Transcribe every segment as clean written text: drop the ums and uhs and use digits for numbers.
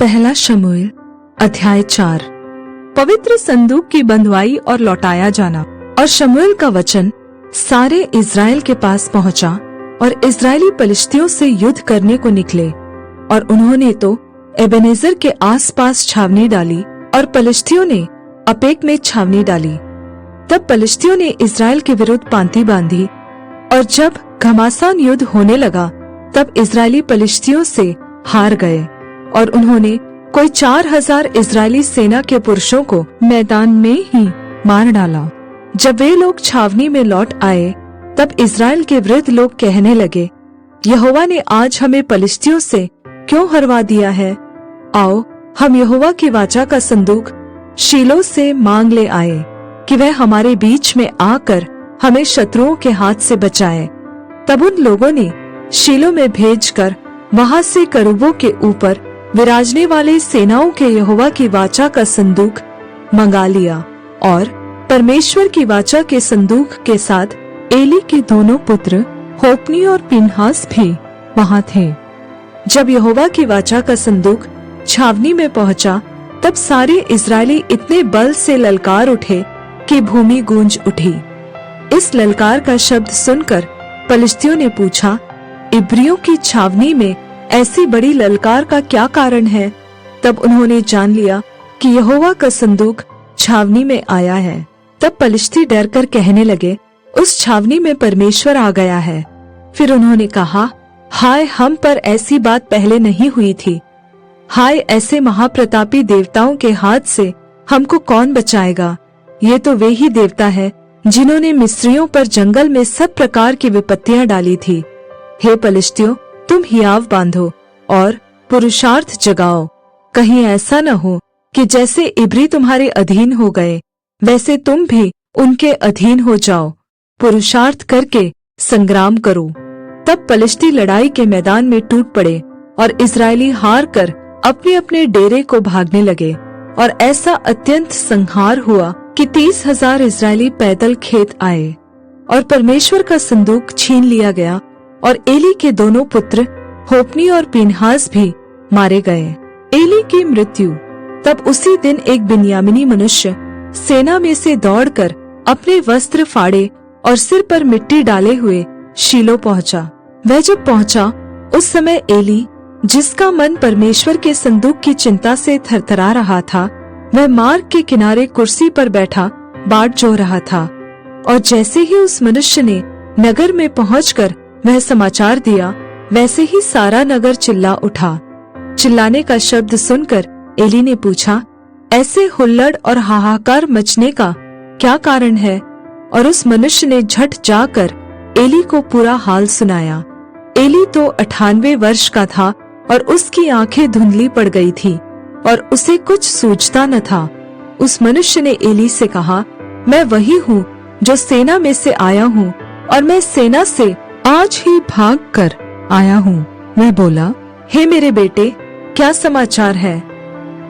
पहला शमूएल अध्याय 4। पवित्र संदूक की बंधुआई और लौटाया जाना। और शमूएल का वचन सारे इज़राइल के पास पहुंचा और इज़राइली पलिश्तियों से युद्ध करने को निकले। और उन्होंने तो एबेनेजर के आसपास छावनी डाली और पलिश्तियों ने अपेक में छावनी डाली। तब पलिश्तियों ने इज़राइल के विरुद्ध पांति बांधी, और जब घमासान युद्ध होने लगा तब इज़राइली पलिश्तियों से हार गए। और उन्होंने कोई 4000 इज़राइली सेना के पुरुषों को मैदान में ही मार डाला। जब वे लोग छावनी में लौट आए तब इज़राइल के वृद्ध लोग कहने लगे, यहोवा ने आज हमें पलिश्तियों से क्यों हरवा दिया है? आओ, हम यहोवा की वाचा का संदूक शीलो से मांग ले आए कि वह हमारे बीच में आकर हमें शत्रुओं के हाथ से बचाए। तब उन लोगों ने शीलो में भेजकर वहां से करूबों के ऊपर विराजने वाले सेनाओं के यहोवा की वाचा का संदूक मंगा लिया। और परमेश्वर की वाचा के संदूक के साथ एली के दोनों पुत्र होप्नी और पिनहास भी वहां थे। जब यहोवा की वाचा का संदूक छावनी में पहुंचा तब सारे इज़राइली इतने बल से ललकार उठे कि भूमि गूंज उठी। इस ललकार का शब्द सुनकर पलिश्तियों ने पूछा, इब्रियों की छावनी में ऐसी बड़ी ललकार का क्या कारण है? तब उन्होंने जान लिया कि यहोवा का संदूक छावनी में आया है। तब पलिश्ती डर कर कहने लगे, उस छावनी में परमेश्वर आ गया है। फिर उन्होंने कहा, हाय, हम पर ऐसी बात पहले नहीं हुई थी। हाय, ऐसे महाप्रतापी देवताओं के हाथ से हमको कौन बचाएगा? ये तो वे ही देवता है जिन्होंने मिस्रियों पर जंगल में सब प्रकार की विपत्तियां डाली थी। हे पलिश्तियों, तुम हियाव बांधो और पुरुषार्थ जगाओ। कहीं ऐसा न हो कि जैसे इब्री तुम्हारे अधीन हो गए वैसे तुम भी उनके अधीन हो जाओ। पुरुषार्थ करके संग्राम करो। तब पलिश्ती लड़ाई के मैदान में टूट पड़े और इज़राइली हार कर अपने अपने डेरे को भागने लगे। और ऐसा अत्यंत संहार हुआ कि 30,000 इज़राइली पैदल खेत आए। और परमेश्वर का संदूक छीन लिया गया और एली के दोनों पुत्र होप्नी और पिनहास भी मारे गए। एली की मृत्यु। तब उसी दिन एक बिन्यामीनी मनुष्य सेना में से दौड़कर अपने वस्त्र फाड़े और सिर पर मिट्टी डाले हुए शीलो पहुंचा। वह जब पहुंचा उस समय एली, जिसका मन परमेश्वर के संदूक की चिंता से थरथरा रहा था, वह मार्ग के किनारे कुर्सी पर बैठा बाट जो रहा था। और जैसे ही उस मनुष्य ने नगर में पहुंचकर वह समाचार दिया, वैसे ही सारा नगर चिल्ला उठा। चिल्लाने का शब्द सुनकर एली ने पूछा, ऐसे हुल्लड़ और हाहाकार मचने का क्या कारण है? और उस मनुष्य ने झट जाकर एली को पूरा हाल सुनाया। एली तो 98 वर्ष का था और उसकी आंखें धुंधली पड़ गई थी और उसे कुछ सूझता न था। उस मनुष्य ने एली से कहा, मैं वही हूँ जो सेना में से आया हूँ और मैं सेना से आज ही भाग कर आया हूँ। वह बोला, हे मेरे बेटे, क्या समाचार है?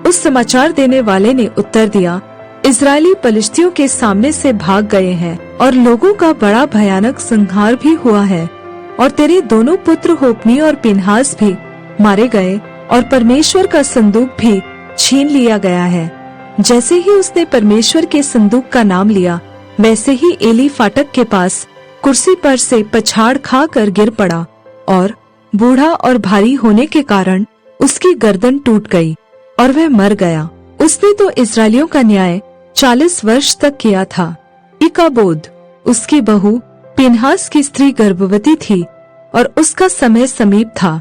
उस समाचार देने वाले ने उत्तर दिया, इज़राइली पलिश्तियों के सामने से भाग गए हैं और लोगों का बड़ा भयानक संहार भी हुआ है। और तेरे दोनों पुत्र होप्नी और पिनहास भी मारे गए और परमेश्वर का संदूक भी छीन लिया गया है। जैसे ही उसने परमेश्वर के संदूक का नाम लिया वैसे ही एली फाटक के पास कुर्सी पर से पछाड़ खा कर गिर पड़ा और बूढ़ा और भारी होने के कारण उसकी गर्दन टूट गई और वह मर गया। उसने तो इज़राइलियों का न्याय 40 वर्ष तक किया था। इकाबोद उसकी बहू पिनहास की स्त्री गर्भवती थी और उसका समय समीप था।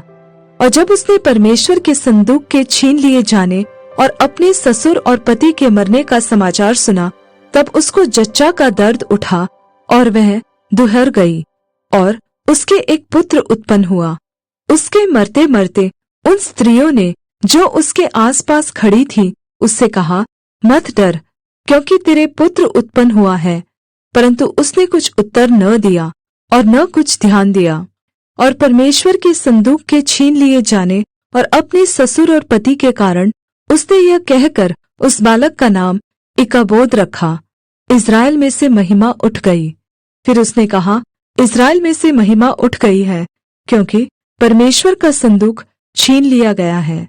और जब उसने परमेश्वर के संदूक के छीन लिए जाने और अपने ससुर और पति के मरने का समाचार सुना तब उसको जच्चा का दर्द उठा और वह दुहर गई और उसके एक पुत्र उत्पन्न हुआ। उसके मरते मरते उन स्त्रियों ने जो उसके आसपास खड़ी थी उससे कहा, मत डर, क्योंकि तेरे पुत्र उत्पन्न हुआ है। परंतु उसने कुछ उत्तर न दिया और न कुछ ध्यान दिया। और परमेश्वर के संदूक के छीन लिए जाने और अपने ससुर और पति के कारण उसने यह कहकर उस बालक का नाम इकाबोद रखा, इज़राइल में से महिमा उठ गई। फिर उसने कहा, इज़राइल में से महिमा उठ गई है, क्योंकि परमेश्वर का संदूक छीन लिया गया है।